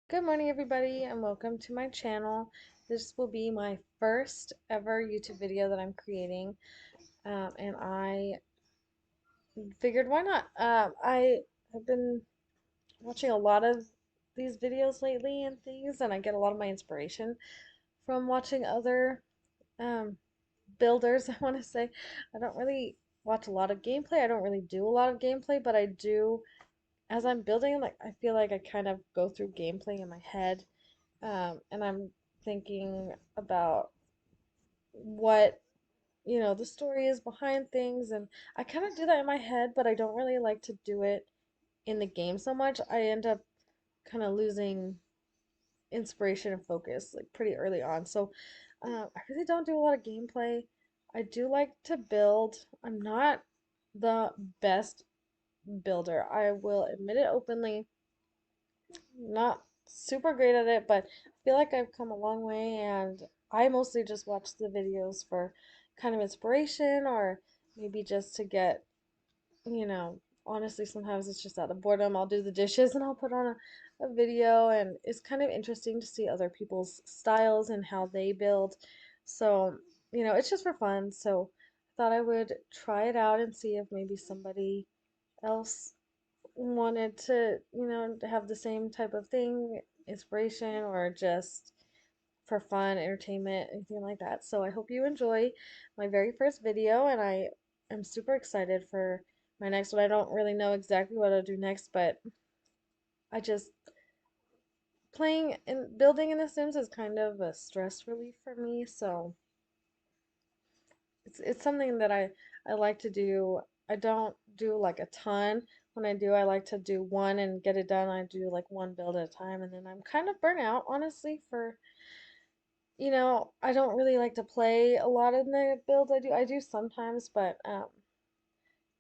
Good morning, everybody, and welcome to my channel. This will be my first ever YouTube video that I'm creating, and I figured why not? I have been watching a lot of these videos lately and things, and I get a lot of my inspiration from watching other um, builders, I want to say. I don't really watch a lot of gameplay. I don't really do a lot of gameplay, but I do, as I'm building, like I feel like I kind of go through gameplay in my head. And I'm thinking about what, the story is behind things. And I kind of do that in my head, but I don't really like to do it in the game so much. I end up kind of losing inspiration and focus like pretty early on. So I really don't do a lot of gameplay. I do like to build. I'm not the best builder. I will admit it openly. Not super great at it, but I feel like I've come a long way, and I mostly just watch the videos for kind of inspiration or maybe just to get, honestly, sometimes it's just out of boredom. I'll do the dishes and I'll put on a video, and it's kind of interesting to see other people's styles and how they build. So, it's just for fun. So I thought I would try it out and see if maybe somebody else wanted to, to have the same type of thing, inspiration, or just for fun, entertainment, anything like that. So I hope you enjoy my very first video, and I am super excited for my next one. I don't really know exactly what I'll do next, but I just playing and building in The Sims is kind of a stress relief for me, so it's something that I like to do. I don't do like a ton. When I do, I like to do one and get it done. I do like one build at a time, and then I'm kind of burnt out, honestly, for I don't really like to play a lot in the builds I do. I do sometimes, but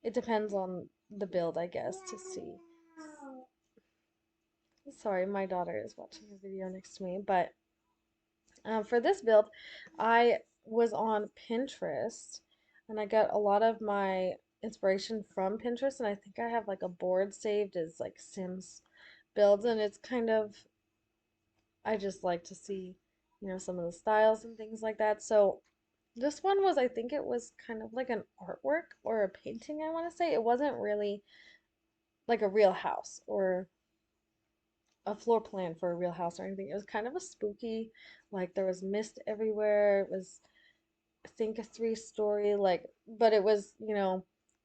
it depends on the build, I guess, to see. Sorry, my daughter is watching a video next to me, but for this build, I was on Pinterest and I got a lot of my inspiration from Pinterest, and I think I have like a board saved as like Sims builds, and it's kind of, I just like to see, some of the styles and things like that. So this one was, I think it was kind of like an artwork or a painting, I want to say. It wasn't really like a real house or a floor plan for a real house or anything. It was kind of a spooky, like there was mist everywhere. It was, I think, a three-story, like, but it was,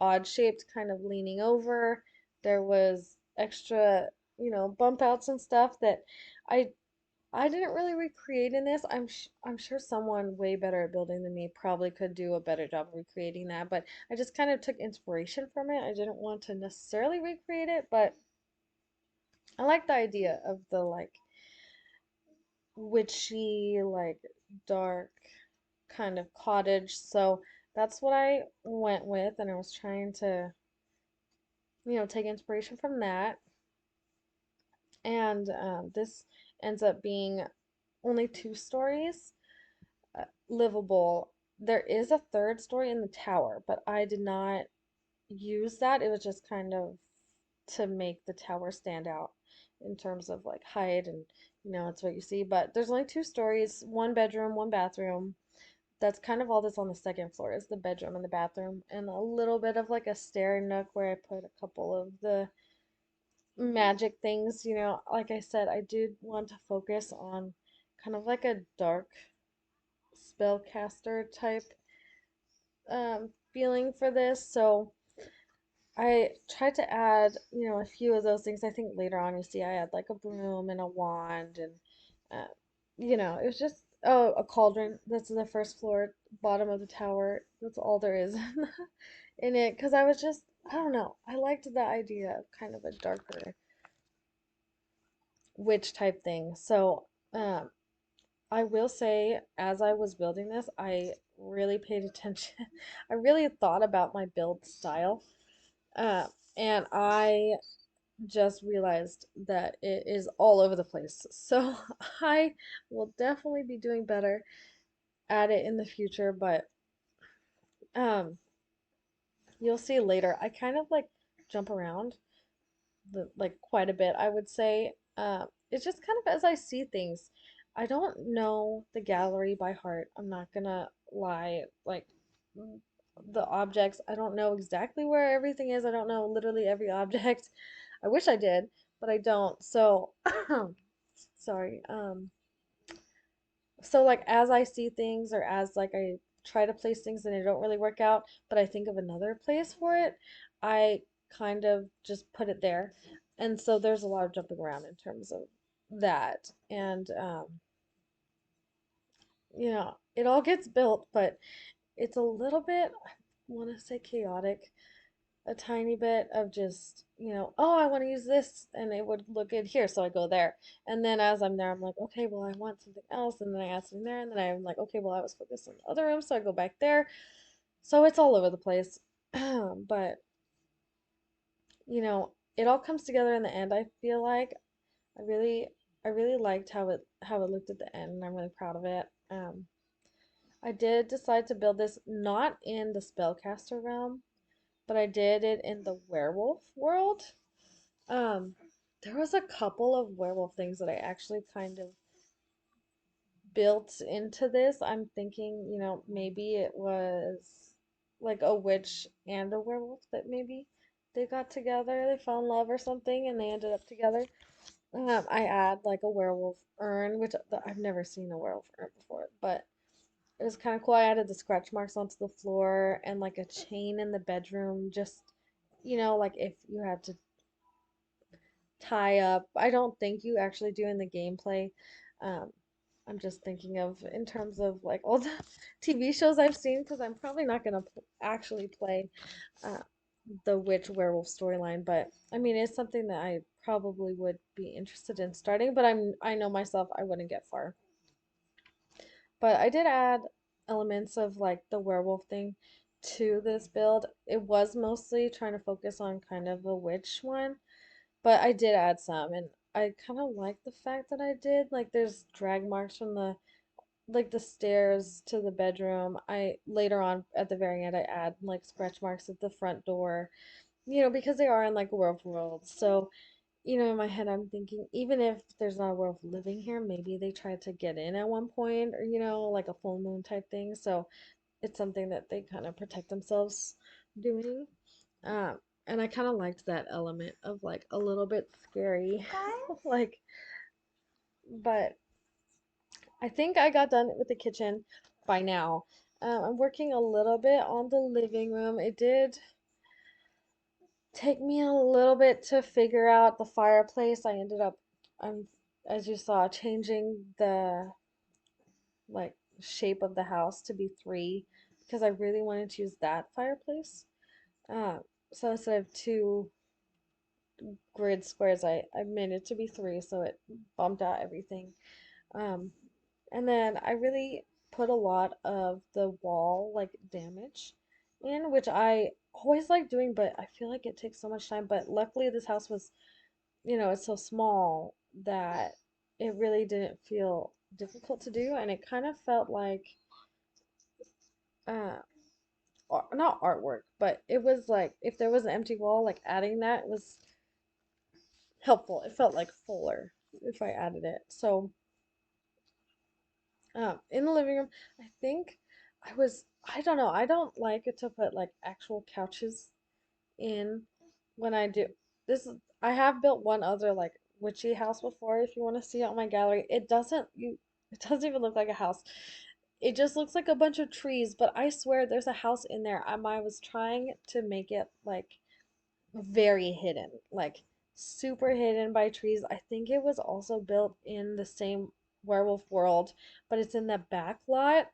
odd shaped, kind of leaning over. There was extra, bump outs and stuff that I I didn't really recreate in this. I'm sure someone way better at building than me probably could do a better job of recreating that, but I just kind of took inspiration from it. I didn't want to necessarily recreate it, but I like the idea of the like witchy, like dark kind of cottage. So that's what I went with, and I was trying to, take inspiration from that. And this ends up being only two stories, livable. There is a third story in the tower, but I did not use that. It was just kind of to make the tower stand out in terms of like height and it's what you see. But there's only two stories, one bedroom, one bathroom. That's kind of all that's on the second floor is the bedroom and the bathroom, and a little bit of like a stair nook where I put a couple of the magic things. Like I said, I did want to focus on kind of like a dark spellcaster type feeling for this. So I tried to add, a few of those things. I think later on you see I had like a broom and a wand and, uh, it was just, oh, a cauldron. That's the first floor, bottom of the tower. That's all there is in it. Because I was just, I don't know. I liked the idea of kind of a darker witch type thing. So, I will say, as I was building this, I really paid attention. I really thought about my build style. Uh, and I just realized that it is all over the place. So I will definitely be doing better at it in the future, but um you'll see later. I kind of like jump around the like quite a bit, I would say. It's just kind of as I see things. I don't know the gallery by heart. I'm not gonna lie. Like mm, the objects, I don't know exactly where everything is. I don't know literally every object. I wish I did, but I don't. So, sorry. So like as I see things or as like I try to place things and they don't really work out, but I think of another place for it, I kind of just put it there. And so there's a lot of jumping around in terms of that. And it all gets built, but it's a little bit, I want to say chaotic, a tiny bit of just, oh, I want to use this and it would look good here, so I go there. And then as I'm there, I'm like, okay, well, I want something else. And then I add something there. And then I'm like, okay, well, I was focused on the other room, so I go back there. So it's all over the place. But, it all comes together in the end, I feel like. I really I really liked how it looked at the end, and I'm really proud of it. I did decide to build this not in the spellcaster realm, but I did it in the werewolf world. Um, there was a couple of werewolf things that I actually kind of built into this. I'm thinking, maybe it was like a witch and a werewolf that maybe they got together, they fell in love or something, and they ended up together. I add like a werewolf urn, which I've never seen a werewolf urn before, but it was kind of cool. I added the scratch marks onto the floor and like a chain in the bedroom, just, like if you had to tie up. I don't think you actually do in the gameplay. Um, I'm just thinking of in terms of like all the TV shows I've seen because I'm probably not gonna actually play uh, the witch werewolf storyline, but I mean it's something that I probably would be interested in starting, but I know myself I wouldn't get far. But I did add elements of like the werewolf thing to this build. It was mostly trying to focus on kind of a witch one, but I did add some, and I kind of like the fact that I did. Like, there's drag marks from the stairs to the bedroom. I later on at the very end I add like scratch marks at the front door, because they are in like a werewolf world. So, in my head I'm thinking even if there's not a werewolf living here, maybe they tried to get in at one point, or like a full moon type thing. So it's something that they kind of protect themselves doing. Um, and I kind of liked that element of like a little bit scary. Like, but I think I got done with the kitchen by now. I'm working a little bit on the living room. It did take me a little bit to figure out the fireplace. I ended up, um, as you saw, changing the like shape of the house to be three because I really wanted to use that fireplace. Uh, so instead of two grid squares, I made it to be three, so it bumped out everything. Um, and then I really put a lot of the wall like damage in, which I always like doing, but I feel like it takes so much time. But luckily, this house was, it's so small that it really didn't feel difficult to do, and it kind of felt like, uh, not artwork, but it was like if there was an empty wall, like adding that was helpful. It felt like fuller if I added it. So, in the living room, I think I don't know, I don't like it to put like actual couches in when I do. I have built one other like witchy house before, if you want to see it on my gallery. It doesn't even look like a house. It just looks like a bunch of trees, but I swear there's a house in there. I was trying to make it like very hidden, like super hidden by trees. I think it was also built in the same werewolf world, but it's in the back lot,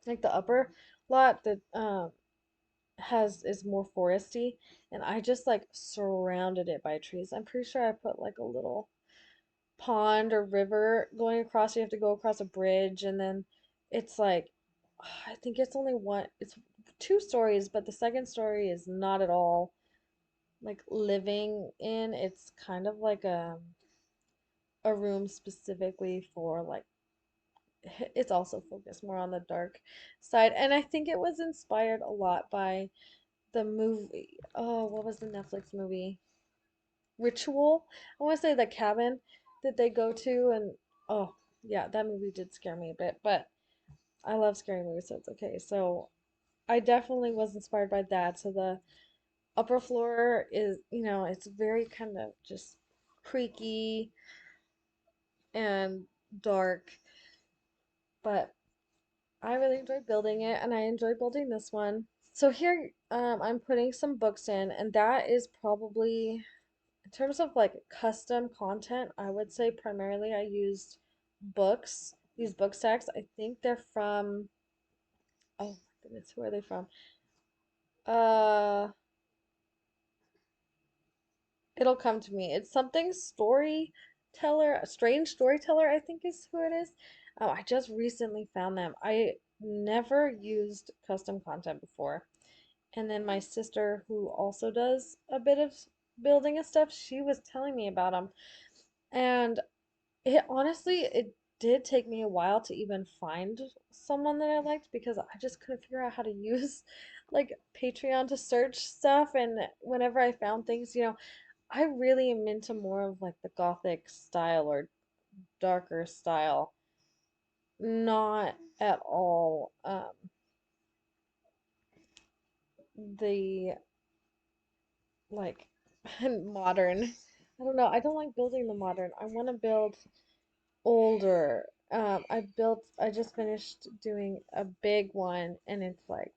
like the upper lot that has is more foresty, and I just like surrounded it by trees. I'm pretty sure I put like a little pond or river going across. You have to go across a bridge, and then it's like I think it's two stories, but the second story is not at all like living in. It's kind of like a room specifically for like it's also focused more on the dark side. And I think it was inspired a lot by the movie. Oh, what was the Netflix movie? ritual. I want to say the cabin that they go to, and oh yeah, that movie did scare me a bit, but I love scary movies, so it's okay. So I definitely was inspired by that. So the upper floor is, it's very kind of just creaky and dark, but I really enjoyed building it, and I enjoyed building this one. So here, I'm putting some books in, and that is probably, in terms of like custom content, I would say primarily I used books, these book stacks. I think they're from, oh my goodness, who are they from? Uh, it'll come to me. It's something storyteller, a strange storyteller, I think is who it is. Oh, I just recently found them. I never used custom content before. And then my sister, who also does a bit of building and stuff, she was telling me about them. And it honestly, it did take me a while to even find someone that I liked because I just couldn't figure out how to use like Patreon to search stuff. And whenever I found things, I really am into more of like the gothic style or darker style, not at all the like modern. I don't know. I don't like building the modern. I want to build older. I just finished doing a big one and it's like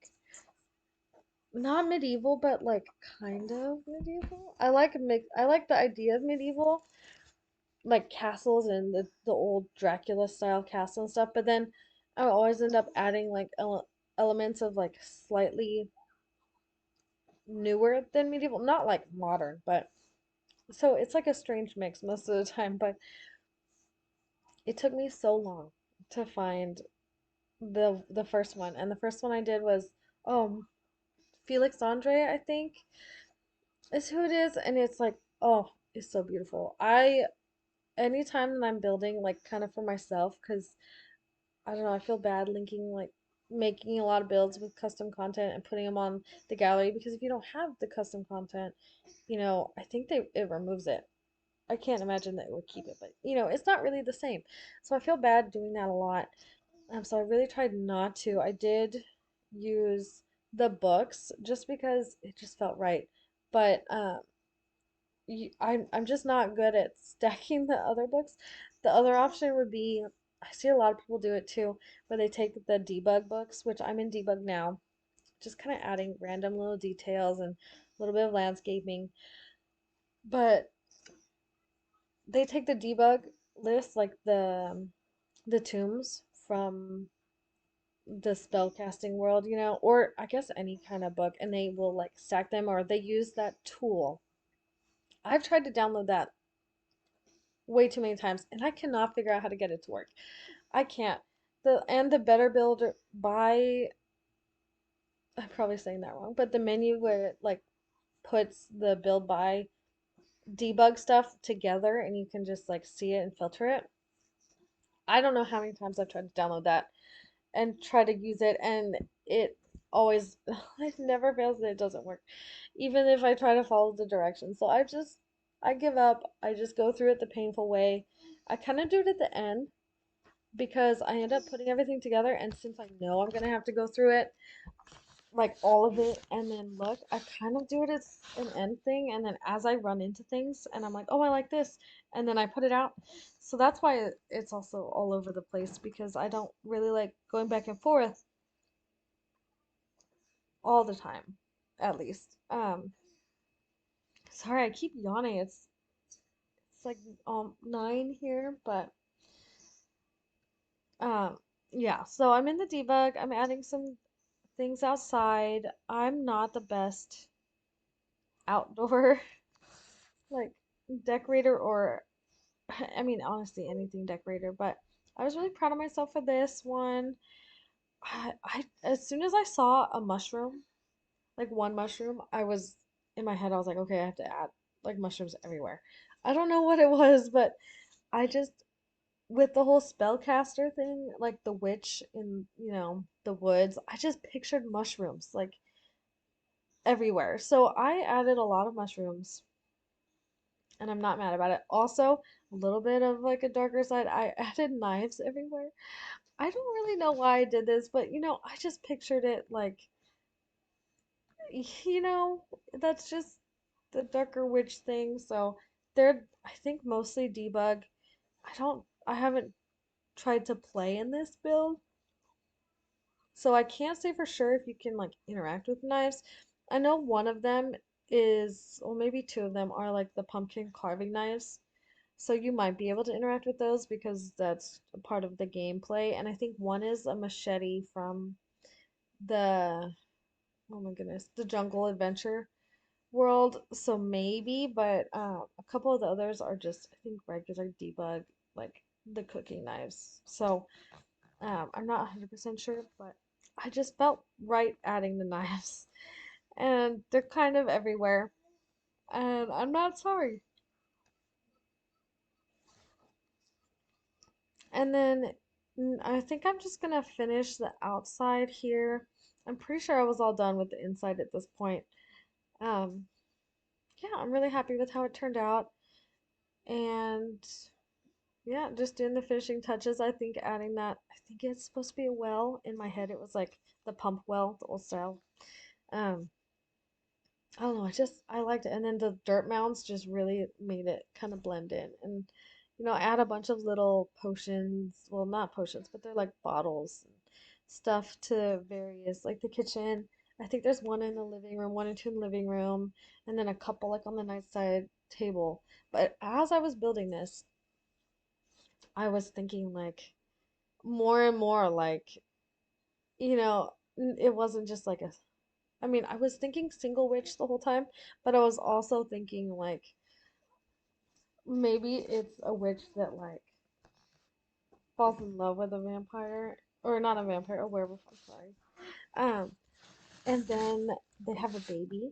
not medieval, but like kind of medieval. I like the idea of medieval, like castles and the old Dracula style castle and stuff, but then I always end up adding like elements of like slightly newer than medieval, not like modern, but so it's like a strange mix most of the time, but it took me so long to find the first one. And the first one I did was Felixandre, I think is who it is, and it's like, oh, it's so beautiful. I anytime that I'm building like kind of for myself, because I don't know, I feel bad linking like making a lot of builds with custom content and putting them on the gallery because if you don't have the custom content, I think it removes it. I can't imagine that it would keep it, but it's not really the same. So I feel bad doing that a lot. So I really tried not to. I did use the books just because it just felt right. But I'm just not good at stacking the other books. The other option would be I see a lot of people do it too, where they take the debug books, which I'm in debug now, just kind of adding random little details and a little bit of landscaping. But they take the debug list, like the tombs from the spellcasting world, or I guess any kind of book, and they will like stack them or they use that tool. I've tried to download that way too many times and I cannot figure out how to get it to work. I can't. The Better Builder by I'm probably saying that wrong, but the menu where it like puts the build by debug stuff together and you can just like see it and filter it. I don't know how many times I've tried to download that and try to use it and it always it never fails that it doesn't work even if I try to follow the directions. So I give up. I just go through it the painful way. I kind of do it at the end because I end up putting everything together and since I know I'm gonna have to go through it like all of it and then look, I kind of do it as an end thing and then as I run into things and I'm like, oh, I like this, and then I put it out. So that's why it's also all over the place because I don't really like going back and forth all the time, at least. Sorry, I keep yawning. It's like 9 here, but um yeah, so I'm in the debug. I'm adding some things outside. I'm not the best outdoor like decorator or I mean honestly anything decorator, but I was really proud of myself for this one. I as soon as I saw a mushroom, like one mushroom, I was in my head I was like, okay, I have to add like mushrooms everywhere. I don't know what it was, but I just with the whole spellcaster thing, like the witch in, the woods, I just pictured mushrooms like everywhere. So I added a lot of mushrooms and I'm not mad about it. Also, a little bit of like a darker side, I added knives everywhere. I don't really know why I did this, but I just pictured it like, you know, that's just the darker witch thing. So they're, I think, mostly debug. I haven't tried to play in this build, so I can't say for sure if you can like interact with knives. I know one of them is, or maybe two of them are like the pumpkin carving knives. So you might be able to interact with those because that's a part of the gameplay. And I think one is a machete from the, oh my goodness, the Jungle Adventure world. So maybe, but a couple of the others are just, I think, regular debug, like the cooking knives. So I'm not 100% sure, but I just felt right adding the knives. And they're kind of everywhere. And I'm not sorry. And then I think I'm just gonna finish the outside here. I'm pretty sure I was all done with the inside at this point. Um, yeah, I'm really happy with how it turned out. And yeah, just doing the finishing touches. I think adding that, I think it's supposed to be a well. In my head, it was like the pump well, the old style. Um, I don't know, I liked it. And then the dirt mounds just really made it kind of blend in. And I add a bunch of little potions, well, not potions, but they're like bottles and stuff to various, like the kitchen. I think there's one in the living room, one or two in the living room, and then a couple like on the nightside table. But as I was building this, I was thinking like more and more like, it wasn't just like a, I mean, I was thinking single witch the whole time, but I was also thinking like maybe it's a witch that like falls in love with a vampire, or not a vampire, a werewolf, I'm sorry. Um, and then they have a baby,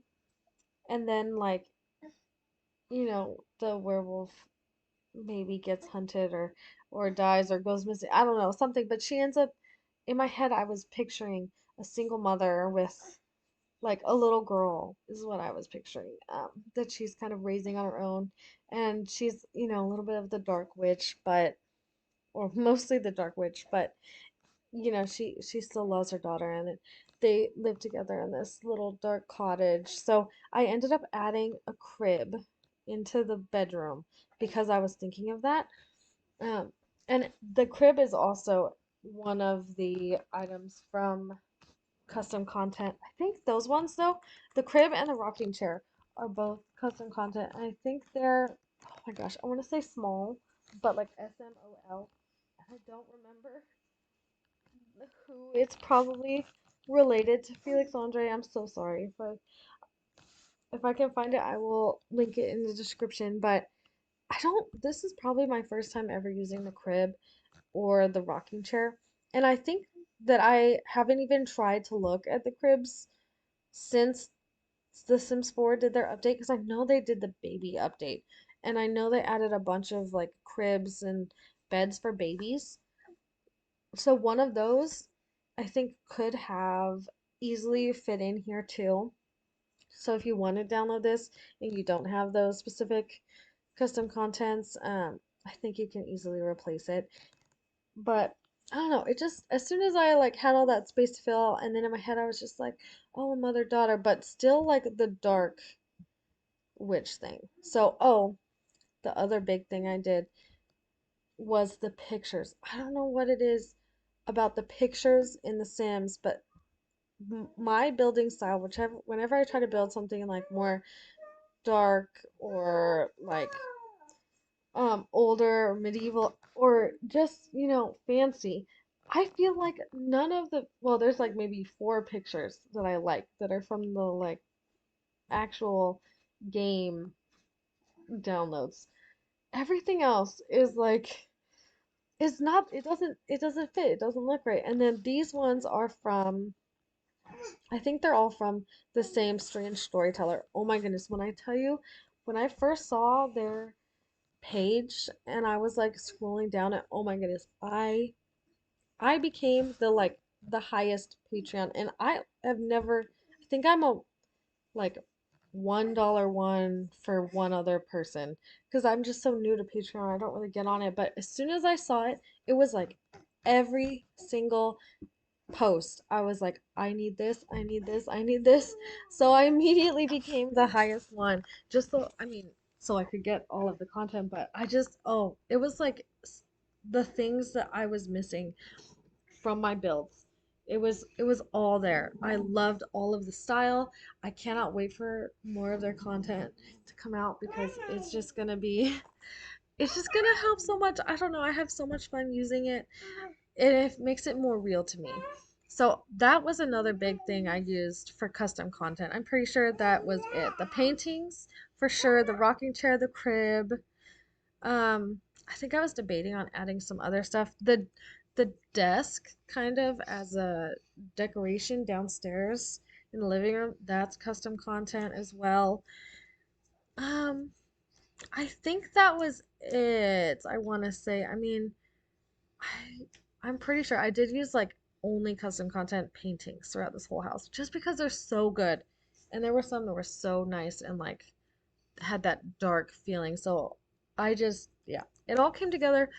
and then like, the werewolf maybe gets hunted or dies or goes missing. I don't know, something, but she ends up in my head I was picturing a single mother with like a little girl is what I was picturing. That she's kind of raising on her own, and she's a little bit of the dark witch, but or mostly the dark witch, but she still loves her daughter, and they live together in this little dark cottage. So I ended up adding a crib into the bedroom because I was thinking of that. Um, and the crib is also one of the items from custom content. I think those ones though, the crib and the rocking chair are both custom content. I think they're, oh my gosh, I want to say small, but like SMOL. I don't remember who it's probably related to Felixandre. I'm so sorry, but if I can find it, I will link it in the description. But I don't, this is probably my first time ever using the crib or the rocking chair. And I think that I haven't even tried to look at the cribs since the Sims 4 did their update, because I know they did the baby update. And I know they added a bunch of like cribs and beds for babies. So one of those I think could have easily fit in here too. So if you want to download this and you don't have those specific custom contents, I think you can easily replace it. But I don't know, it just, as soon as I like had all that space to fill, and then in my head I was just like, oh, mother daughter, but still like the dark witch thing. So, oh, the other big thing I did was the pictures. I don't know what it is about the pictures in The Sims, but my building style, whichever, whenever I try to build something like more dark or like older or medieval or just, fancy, I feel like none of the, well, there's like maybe four pictures that I like that are from the like actual game downloads. Everything else is like, it's not, it doesn't fit, it doesn't look right. And then these ones are from, I think they're all from the same strange storyteller. Oh my goodness, when I tell you, when I first saw their page and I was like scrolling down it, oh my goodness, I became the highest Patreon, and I have never, I think I'm a like $1 one for one other person because I'm just so new to Patreon. I don't really get on it. But as soon as I saw it, it was like every single post. I was like, I need this, I need this, I need this. So I immediately became the highest one. Just so, I mean, so I could get all of the content. But I just, oh, it was like the things that I was missing from my builds. It was all there. I loved all of the style. I cannot wait for more of their content to come out because it's just gonna help so much. I don't know. I have so much fun using it. It makes it more real to me. So that was another big thing I used for custom content. I'm pretty sure that was it. The paintings, for sure, the rocking chair, the crib, I think I was debating on adding some other stuff. The desk kind of as a decoration downstairs in the living room, that's custom content as well. Um, I think that was it. I want to say. I mean, I I'm pretty sure I did use like only custom content paintings throughout this whole house just because they're so good. And there were some that were so nice and like had that dark feeling. So I just, yeah, it all came together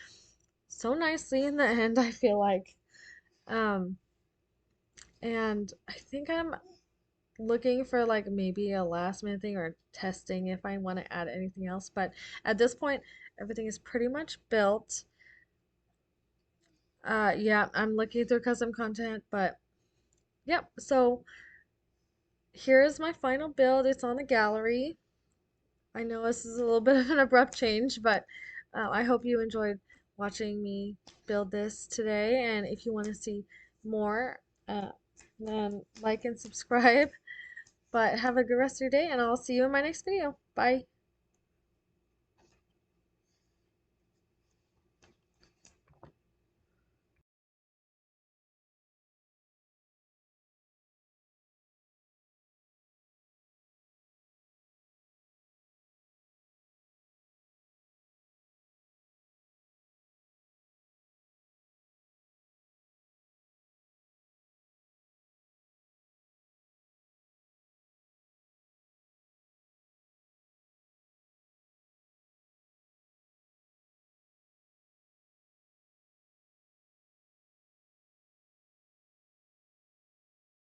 so nicely in the end, I feel like. Um, and I think I'm looking for like maybe a last minute thing or testing if I want to add anything else. But at this point, everything is pretty much built. Yeah, I'm looking through custom content, but yep. So here is my final build. It's on the gallery. I know this is a little bit of an abrupt change, but I hope you enjoyed watching me build this today. And if you want to see more, then like and subscribe. But have a good rest of your day, and I'll see you in my next video. Bye.